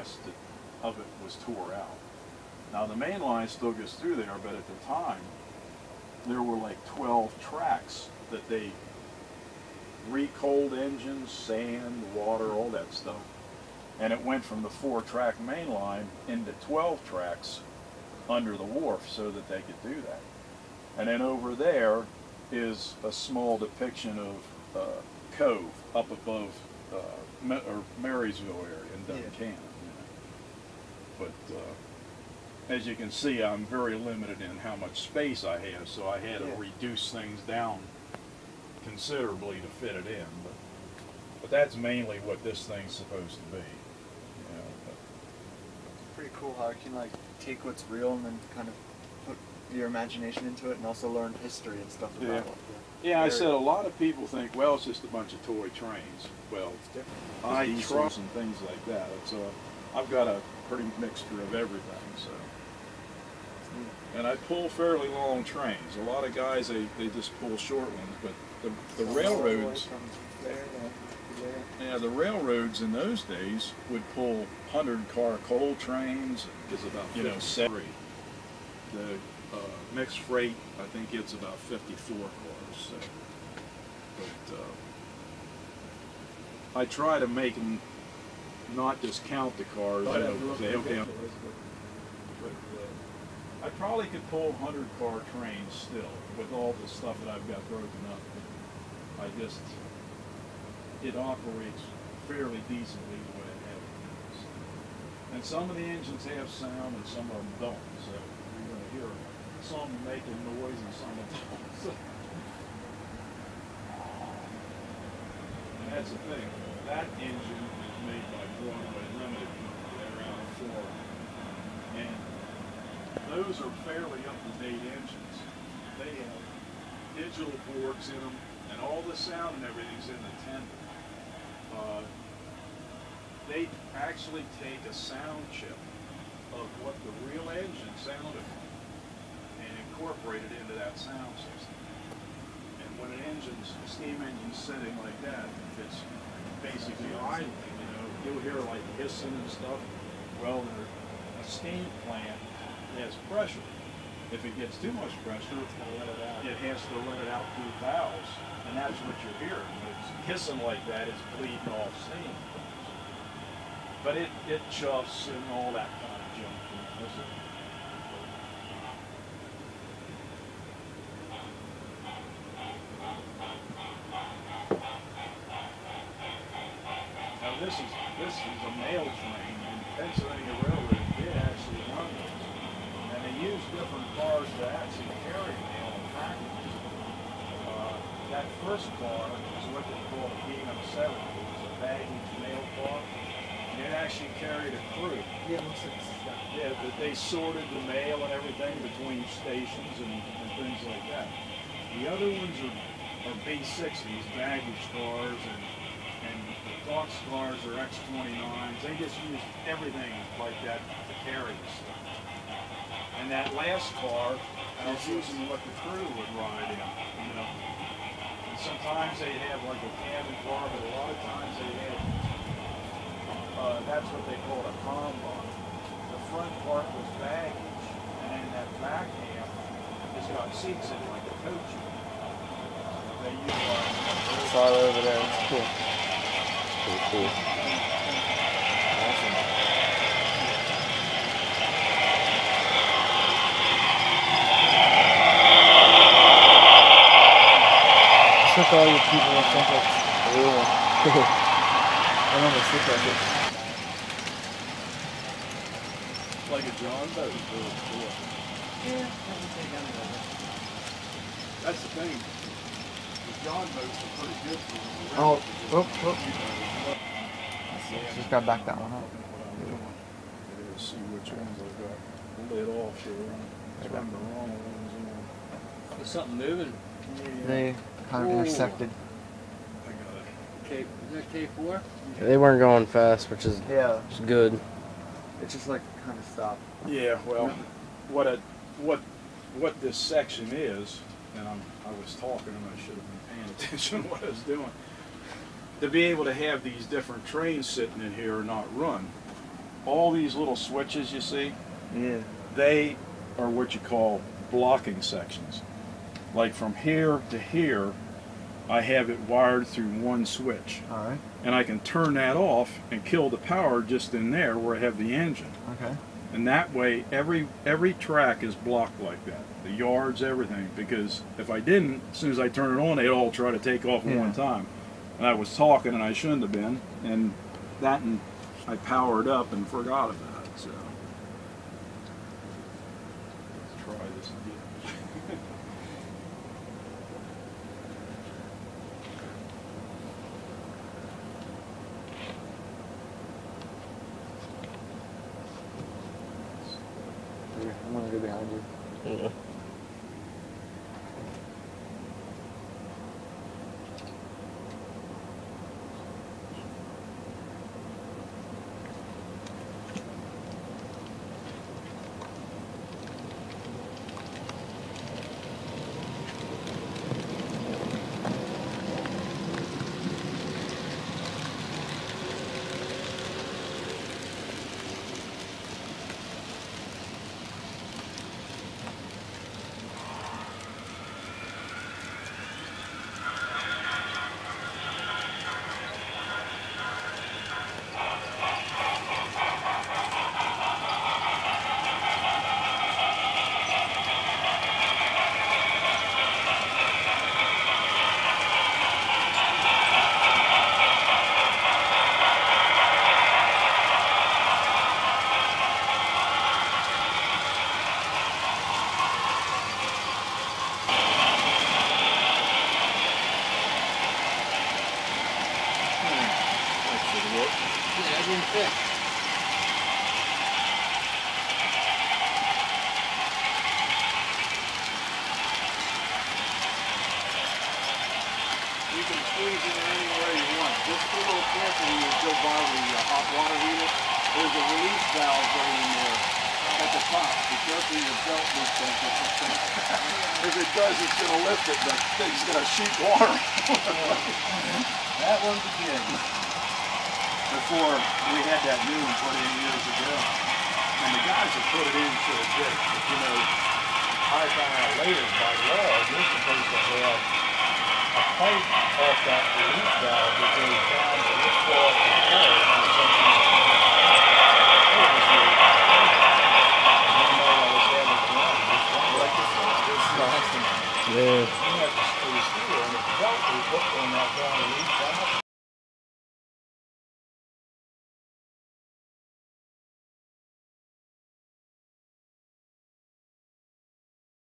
rest of it was tore out. Now the main line still goes through there, but at the time there were like 12 tracks that they recoaled engines, sand, water, all that stuff. And it went from the 4-track main line into 12 tracks under the wharf so that they could do that. And then over there is a small depiction of Cove up above Marysville area in Duncan. You know. But as you can see, I'm very limited in how much space I have, so I had to reduce things down considerably to fit it in. But that's mainly what this thing's supposed to be. You know, it's pretty cool how you can like take what's real and then kind of put your imagination into it and also learn history and stuff about it. Yeah, I said a lot of people think, well, it's just a bunch of toy trains. Well, it's different. I trust and things like that. It's I've got a pretty mixture of everything. So, and I pull fairly long trains. A lot of guys they just pull short ones, but the railroads. Yeah, the railroads in those days would pull 100-car coal trains. It's about 70. The mixed freight, I think it's about 54 cars. So, but I try to make them not just count the cars. Say, okay, but I probably could pull 100-car trains still with all the stuff that I've got broken up. It operates fairly decently the way it has. And some of the engines have sound and some of them don't. So you're going to hear some making noise and some of them don't. And that's the thing. That engine is made by Broadway-limited. They're out of Florida. And those are fairly up-to-date engines. They have digital boards in them, and all the sound and everything's in the tender. They actually take a sound chip of what the real engine sounded like and incorporate it into that sound system. And when a steam engine's sitting like that, if it's basically idling, you'll hear like hissing and stuff. Well, a steam plant has pressure. If it gets too much pressure, it has to let it out through valves, and that's what you're hearing. When it's hissing like that, it's bleeding off steam. But it chuffs and all that kind of junk. Now this is a mail train, and Pennsylvania Railroad did actually run those. And they used different cars to actually carry mail and packages. That first car is what they call a BM-7. It was a baggage mail car. And it actually carried a crew. Yeah, but they sorted the mail and everything between stations and things like that. The other ones are B-60s, baggage cars, and the box cars are X-29s. They just use everything like that to carry the stuff. And that last car is using what the crew would ride in, And sometimes they have like a cabin car, but a lot of times they have that's what they call a combine. The front part was baggage, and then that back half has got seats in it like a coach. They utilize that. It's all over there. It's cool. Pretty cool. Awesome. Look at all your people and think it's a real one. I don't know, look like it. Like a John boat. Yeah, that's the thing. The John boats are pretty good for them. Oh, whoop. Just gotta back that one up. See which ones I've got lid off here. It's running the wrong ones in. Is something moving? They kind of intersected. I got it. Is that K4? They weren't going fast, which is good. It just like kind of stopped. Yeah, well, what this section is, and I was talking and I should have been paying attention to what I was doing. To be able to have these different trains sitting in here and not run, all these little switches you see, Yeah. they are what you call blocking sections. Like from here to here, I have it wired through one switch. All right. And I can turn that off and kill the power just in there where I have the engine. Okay. And that way, every track is blocked like that. The yards, everything. Because if I didn't, as soon as I turn it on, they'd all try to take off at one time. And I was talking, and I shouldn't have been. And that, and I powered up and forgot about it. So let's try this again. I'm gonna go behind you. Yeah. You can squeeze it in any way you want. Just a little careful when you go by the hot water heater. There's a release valve right in there at the top. Be careful your belt lifts don't get this thing. If it does, it's going to lift it, but the thing's going to shoot water. That one's a gig. Before we had that new one put in years ago. And the guys that put it in should have did it. But you know, I found out later by law, you're supposed to have a pipe off that release valve that goes down to this far off the curve and something Yeah. you have to squeeze through, and if the belt is hooked on that down release valve,